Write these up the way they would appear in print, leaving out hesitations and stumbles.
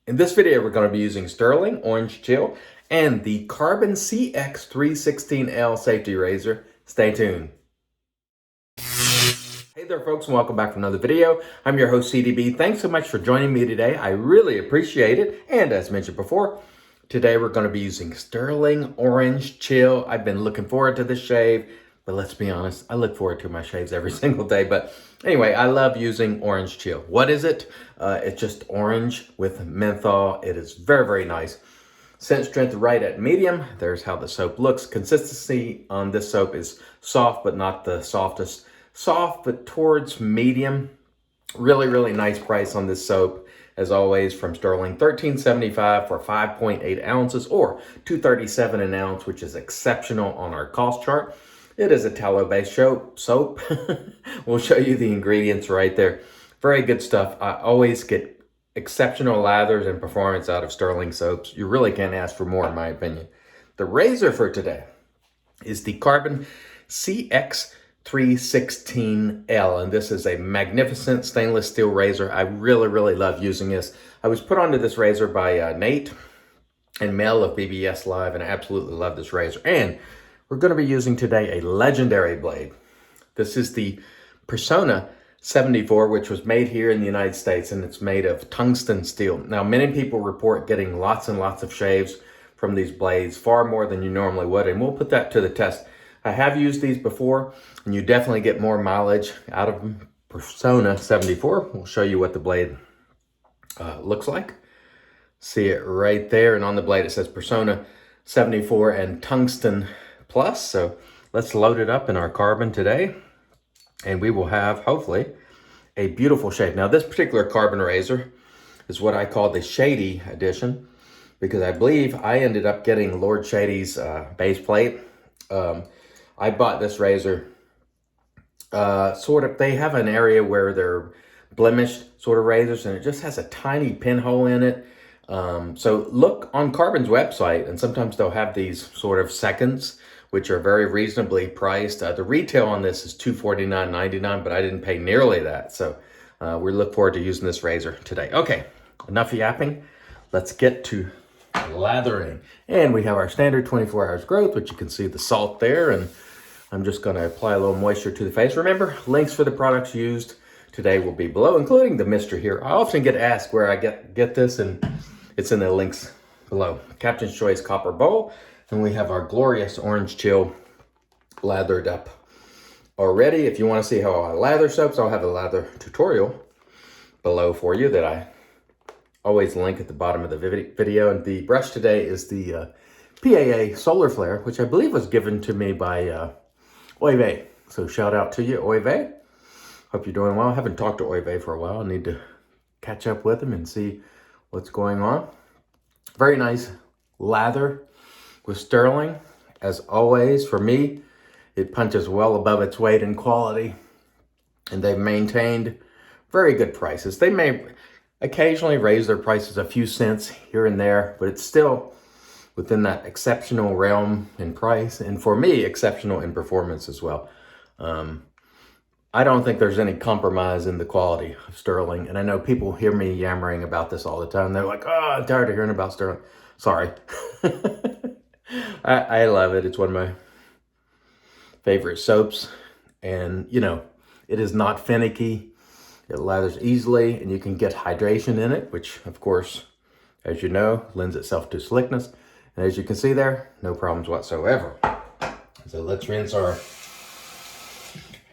In this video, we're going to be using Stirling Orange Chill and the Carbon CX-316L safety razor. Stay tuned. Hey there folks, and welcome back to another video. I'm your host CDB. Thanks so much for joining me today. I really appreciate it. And as mentioned before, today we're going to be using Stirling Orange Chill. I've been looking forward to this shave, but let's be honest, I look forward to my shaves every single day. But anyway, I love using Orange Chill. What is it? It's just orange with menthol. It is very, very nice. Scent strength right at medium. There's how the soap looks. Consistency on this soap is soft, but not the softest. Soft, but towards medium. Really, really nice price on this soap. As always, from Stirling, $13.75 for 5.8 ounces or $2.37 an ounce, which is exceptional on our cost chart. It is a tallow-based soap. We'll show you the ingredients right there. Very good stuff. I always get exceptional lathers and performance out of Stirling soaps. You really can't ask for more, in my opinion. The razor for today is the Carbon CX-316L, and this is a magnificent stainless steel razor. I really, really love using this. I was put onto this razor by Nate and Mel of BBS Live, and I absolutely love this razor. And we're going to be using today a legendary blade. This is the Personna 74, which was made here in the United States, and it's made of tungsten steel. Now, many people report getting lots and lots of shaves from these blades, far more than you normally would, and we'll put that to the test. I have used these before, and you definitely get more mileage out of Personna 74. We'll show you what the blade looks like. See it right there, and on the blade it says Personna 74 and Tungsten Plus. So let's load it up in our carbon today, and we will have, hopefully, a beautiful shave. Now, this particular carbon razor is what I call the Shady edition, because I believe I ended up getting Lord Shady's base plate. I bought this razor, they have an area where they're blemished sort of razors, and it just has a tiny pinhole in it. So look on Carbon's website, and sometimes they'll have these sort of seconds, which are very reasonably priced. The retail on this is $249.99, but I didn't pay nearly that. So we look forward to using this razor today. Okay, enough yapping. Let's get to lathering. And we have our standard 24 hours growth, which you can see the salt there. And I'm just going to apply a little moisture to the face. Remember, links for the products used today will be below, including the mister here. I often get asked where I get this, and it's in the links below. Captain's Choice Copper Bowl. And we have our glorious Orange Chill lathered up already. If you want to see how I lather soaps, I'll have a lather tutorial below for you that I always link at the bottom of the video. And the brush today is the PAA Solar Flare, which I believe was given to me by Oive. So shout out to you, Oive. Hope you're doing well. I haven't talked to Oive for a while. I need to catch up with him and see what's going on. Very nice lather with Stirling. As always, for me, it punches well above its weight in quality, and they've maintained very good prices. They may occasionally raise their prices a few cents here and there, but it's still within that exceptional realm in price, and for me, exceptional in performance as well. I don't think there's any compromise in the quality of Stirling, and I know people hear me yammering about this all the time. They're like, oh, I'm tired of hearing about Stirling. Sorry. I love it. It's one of my favorite soaps, and you know, it is not finicky. It lathers easily, and you can get hydration in it, which of course, as you know, lends itself to slickness. And as you can see there, no problems whatsoever. So let's rinse our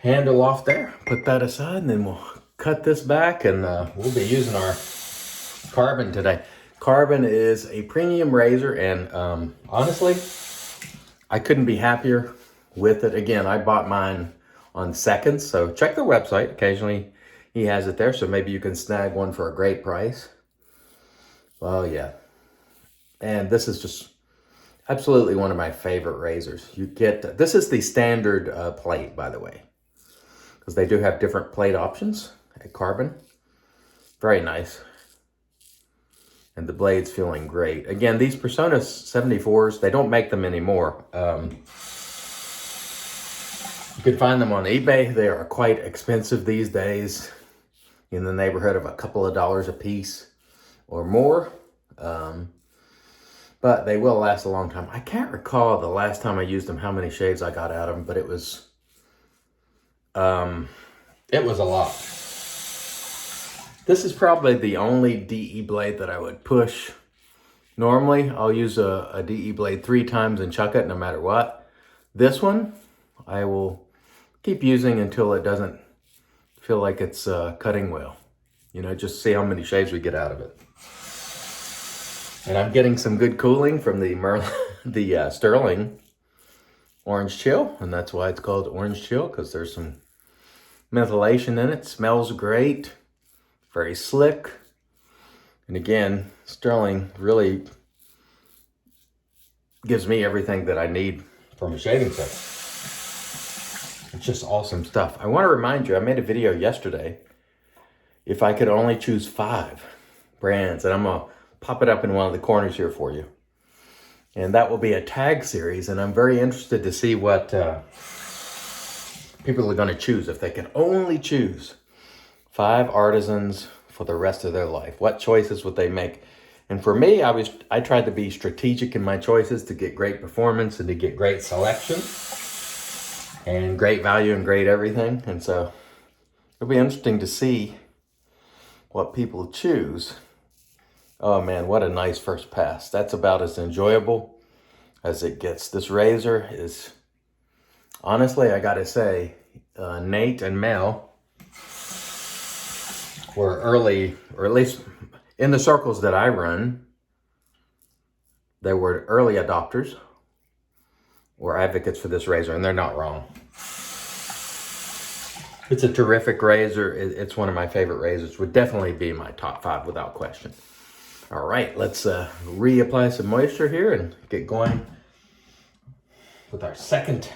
handle off there, put that aside, and then we'll cut this back, and we'll be using our Carbon today. Carbon is a premium razor, and honestly, I couldn't be happier with it. Again, I bought mine on seconds, so check their website. Occasionally he has it there, so maybe you can snag one for a great price. Well, yeah. And this is just absolutely one of my favorite razors. You get, this is the standard plate, by the way, because they do have different plate options at Carbon. Very nice. And the blade's feeling great. Again, these Personna 74s, they don't make them anymore. You can find them on eBay. They are quite expensive these days, in the neighborhood of a couple of dollars a piece or more. but they will last a long time. I can't recall the last time I used them, how many shaves I got out of them, but it was a lot. This is probably the only DE blade that I would push. Normally, I'll use a DE blade 3 times and chuck it no matter what. This one, I will keep using until it doesn't feel like it's cutting well. You know, just see how many shaves we get out of it. And I'm getting some good cooling from the Stirling Orange Chill, and that's why it's called Orange Chill, because there's some methylation in it. Smells great, very slick. And again, Stirling really gives me everything that I need from a shaving set. It's just awesome stuff. I want to remind you, I made a video yesterday. If I could only choose 5 brands, and I'm going to pop it up in one of the corners here for you. And that will be a tag series, and I'm very interested to see what people are going to choose. If they can only choose 5 artisans for the rest of their life, what choices would they make? And for me, I tried to be strategic in my choices to get great performance and to get great selection and great value and great everything. And so it'll be interesting to see what people choose. Oh man, what a nice first pass. That's about as enjoyable as it gets. This razor is, honestly, I gotta say, Nate and Mel were early, or at least in the circles that I run, they were early adopters or advocates for this razor, and they're not wrong. It's a terrific razor. It's one of my favorite razors. Would definitely be my top 5 without question. All right, let's reapply some moisture here and get going with our second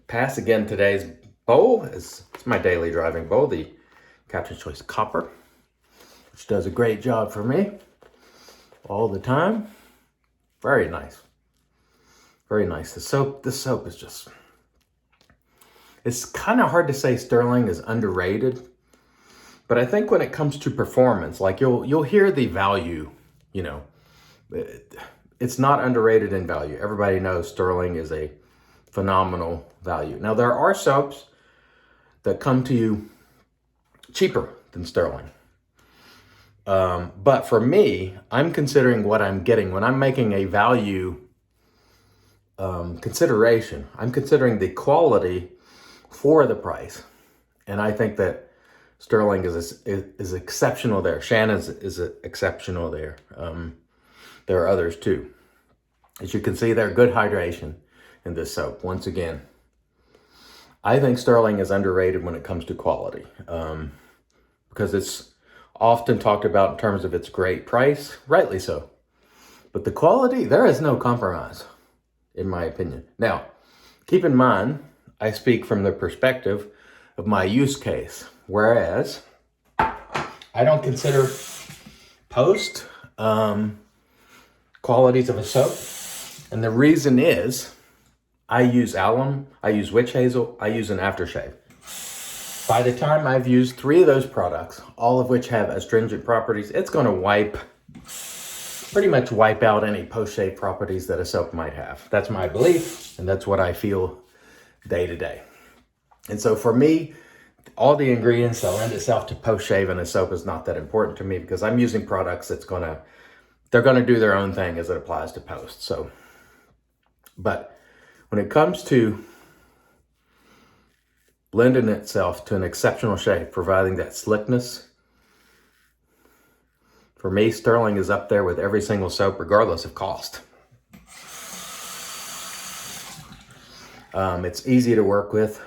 pass. Again, today's bowl it's my daily driving bowl, the Captain's Choice Copper, which does a great job for me all the time. Very nice. Very nice. This soap is just, it's kind of hard to say Stirling is underrated, but I think when it comes to performance, like you'll hear the value, you know, it's not underrated in value. Everybody knows Stirling is a phenomenal value. Now, there are soaps that come to you cheaper than Stirling. But for me, I'm considering what I'm getting. When I'm making a value consideration, I'm considering the quality for the price. And I think that Stirling is exceptional there. Shannon's is exceptional there. There are others too. As you can see there, good hydration in this soap. Once again, I think Stirling is underrated when it comes to quality because it's often talked about in terms of its great price, rightly so. But the quality, there is no compromise, in my opinion. Now, keep in mind, I speak from the perspective of my use case, whereas I don't consider post qualities of a soap. And the reason is I use alum, I use witch hazel, I use an aftershave. By the time I've used 3 of those products, all of which have astringent properties, it's going to pretty much wipe out any post-shave properties that a soap might have. That's my belief, and that's what I feel day to day. And so for me, all the ingredients that lend itself to post-shave in a soap is not that important to me because I'm using products they're going to do their own thing as it applies to post. So, but when it comes to lending itself to an exceptional shave, providing that slickness, for me, Stirling is up there with every single soap, regardless of cost. It's easy to work with.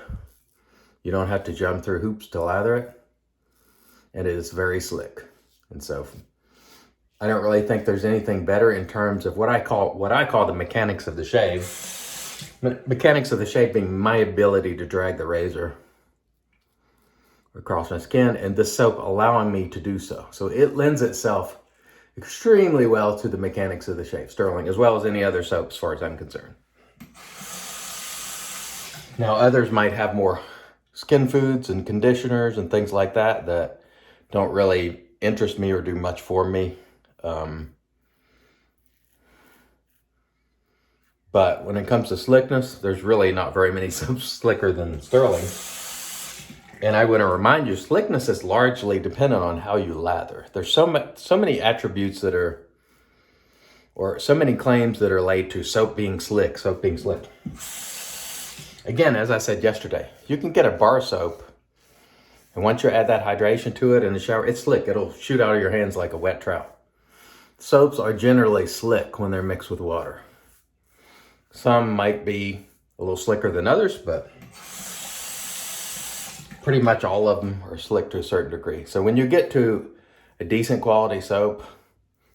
You don't have to jump through hoops to lather it. And it is very slick. And so I don't really think there's anything better in terms of what I call the mechanics of the shave. Mechanics of the shave being my ability to drag the razor across my skin, and this soap allowing me to do so. So it lends itself extremely well to the mechanics of the shave, Stirling, as well as any other soap as far as I'm concerned. Now, others might have more skin foods and conditioners and things like that that don't really interest me or do much for me. But when it comes to slickness, there's really not very many soaps slicker than Stirling. And I want to remind you, slickness is largely dependent on how you lather. There's so many attributes that are, or so many claims that are laid to soap being slick, soap being slick. Again, as I said yesterday, you can get a bar soap, and once you add that hydration to it in the shower, it's slick. It'll shoot out of your hands like a wet trout. Soaps are generally slick when they're mixed with water. Some might be a little slicker than others, but pretty much all of them are slick to a certain degree. So when you get to a decent quality soap,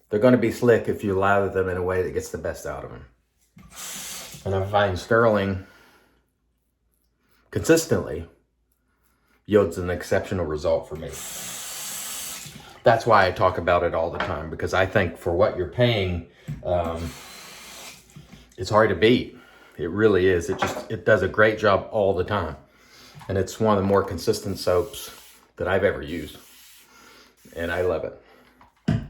they're going to be slick if you lather them in a way that gets the best out of them. And I find Stirling consistently yields an exceptional result for me. That's why I talk about it all the time, because I think for what you're paying, it's hard to beat. It really is. It does a great job all the time. And it's one of the more consistent soaps that I've ever used. And I love it.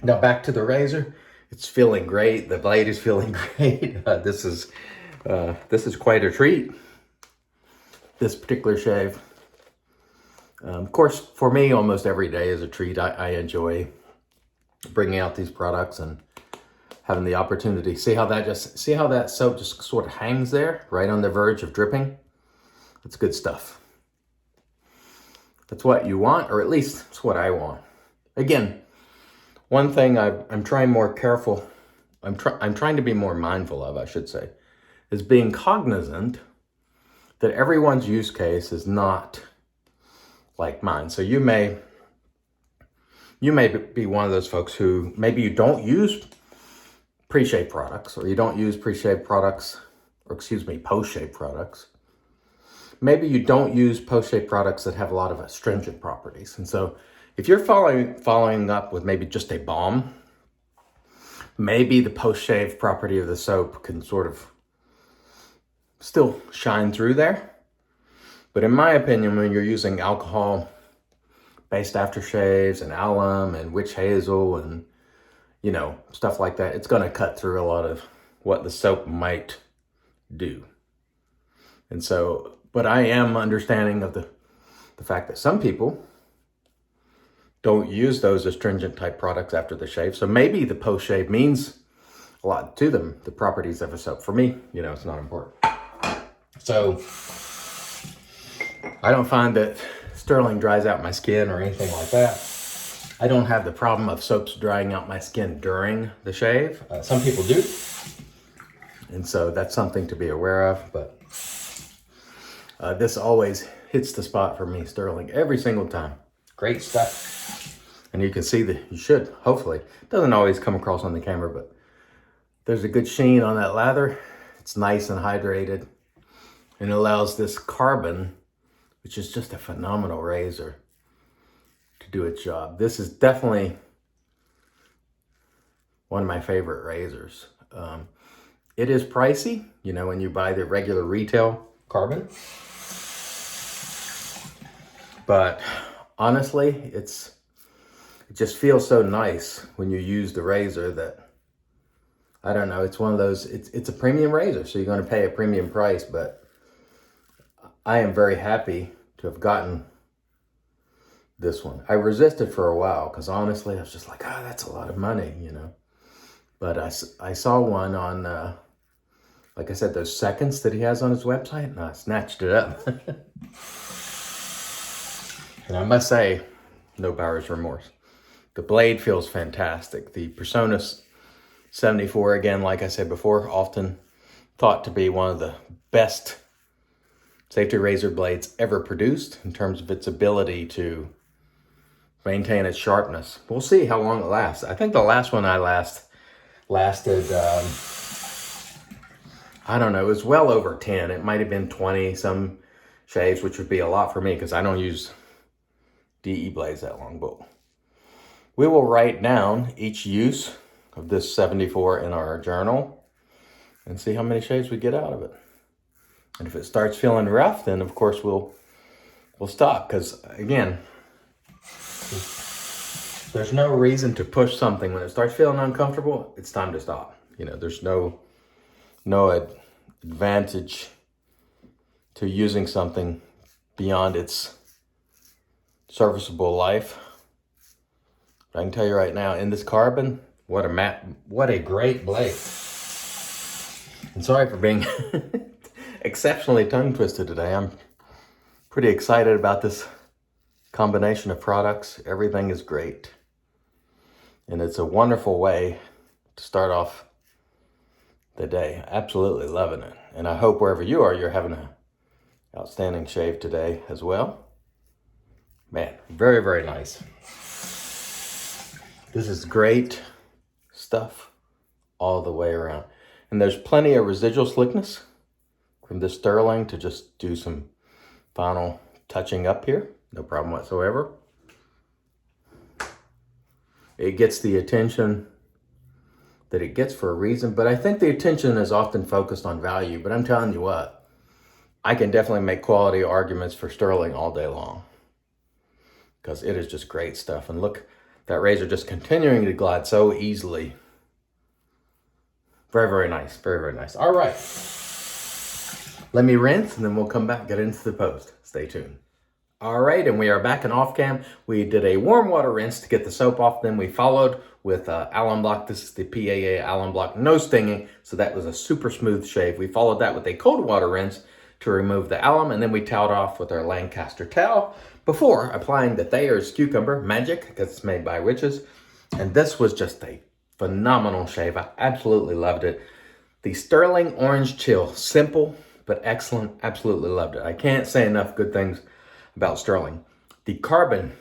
Now back to the razor. It's feeling great. The blade is feeling great. This is quite a treat, this particular shave. Of course, for me, almost every day is a treat. I enjoy bringing out these products and having the opportunity. See how that soap just sort of hangs there, right on the verge of dripping? That's good stuff. That's what you want, or at least it's what I want. Again, one thing I'm trying more careful, I'm trying to be more mindful of, I should say, is being cognizant that everyone's use case is not like mine. So you may be one of those folks who maybe you don't use pre-shave products, or you don't use pre-shave products, or excuse me, post-shave products. Maybe you don't use post-shave products that have a lot of astringent properties. And so if you're following up with maybe just a balm, maybe the post-shave property of the soap can sort of still shine through there. But in my opinion, when you're using alcohol-based aftershaves and alum and witch hazel and, stuff like that, it's going to cut through a lot of what the soap might do. And so, but I am understanding of the fact that some people don't use those astringent type products after the shave. So maybe the post-shave means a lot to them, the properties of a soap. For me, it's not important. So I don't find that Stirling dries out my skin or anything like that. I don't have the problem of soaps drying out my skin during the shave. Some people do. And so that's something to be aware of. But this always hits the spot for me, Stirling, every single time. Great stuff. And you can see that you should, hopefully. It doesn't always come across on the camera, but there's a good sheen on that lather. It's nice and hydrated. And it allows this carbon, which is just a phenomenal razor, to do its job. This is definitely one of my favorite razors. It is pricey, when you buy the regular retail carbon. But honestly, it just feels so nice when you use the razor that, I don't know, it's one of those, it's a premium razor, so you're going to pay a premium price, but I am very happy to have gotten this one. I resisted for a while because honestly, I was just like, that's a lot of money, But I saw one on, like I said, those seconds that he has on his website, and I snatched it up. And I must say, no buyer's remorse. The blade feels fantastic. The Personna 74, again, like I said before, often thought to be one of the best safety razor blades ever produced in terms of its ability to maintain its sharpness. We'll see how long it lasts. I think the last one I lasted, I don't know, it was well over 10. It might have been 20 some shaves, which would be a lot for me because I don't use DE blades that long. But we will write down each use of this 74 in our journal and see how many shaves we get out of it. And if it starts feeling rough, then of course we'll stop, because again, there's no reason to push something. When it starts feeling uncomfortable, it's time to stop. There's no advantage to using something beyond its serviceable life. I can tell you right now, in this carbon, what a great blade. And sorry for being exceptionally tongue twisted today. I'm pretty excited about this combination of products. Everything is great. And it's a wonderful way to start off the day. Absolutely loving it. And I hope wherever you are, you're having an outstanding shave today as well. Man, very, very nice. This is great stuff all the way around. And there's plenty of residual slickness from this Stirling to just do some final touching up here. No problem whatsoever. It gets the attention that it gets for a reason, but I think the attention is often focused on value. But I'm telling you what, I can definitely make quality arguments for Stirling all day long because it is just great stuff. And look, that razor just continuing to glide so easily. Very, very nice. Very, very nice. All right. Let me rinse and then we'll come back, get into the post. Stay tuned. All right, and we are back in off cam. We did a warm water rinse to get the soap off. Then we followed with alum block. This is the PAA alum block, no stinging. So that was a super smooth shave. We followed that with a cold water rinse to remove the alum. And then we toweled off with our Lancaster towel before applying the Thayer's Cucumber Magic, because it's made by witches. And this was just a phenomenal shave. I absolutely loved it. The Stirling Orange Chill, simple but excellent. Absolutely loved it. I can't say enough good things about Stirling. The Carbon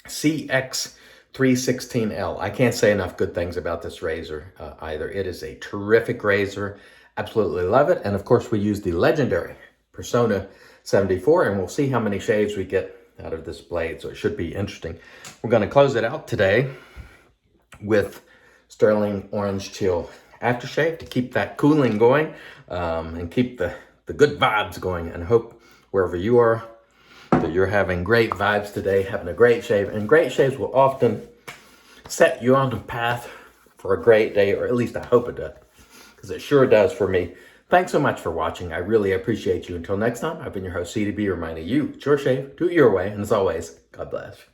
CX-316L. I can't say enough good things about this razor either. It is a terrific razor. Absolutely love it. And of course, we use the legendary Personna 74, and we'll see how many shaves we get out of this blade. So it should be interesting. We're going to close it out today with Stirling Orange Chill aftershave to keep that cooling going and keep the good vibes going. And hope wherever you are, that you're having great vibes today, having a great shave. And great shaves will often set you on the path for a great day, or at least I hope it does, because it sure does for me. Thanks so much for watching. I really appreciate you. Until next time, I've been your host, CDB, reminding you, it's your shave, do it your way, and as always, God bless.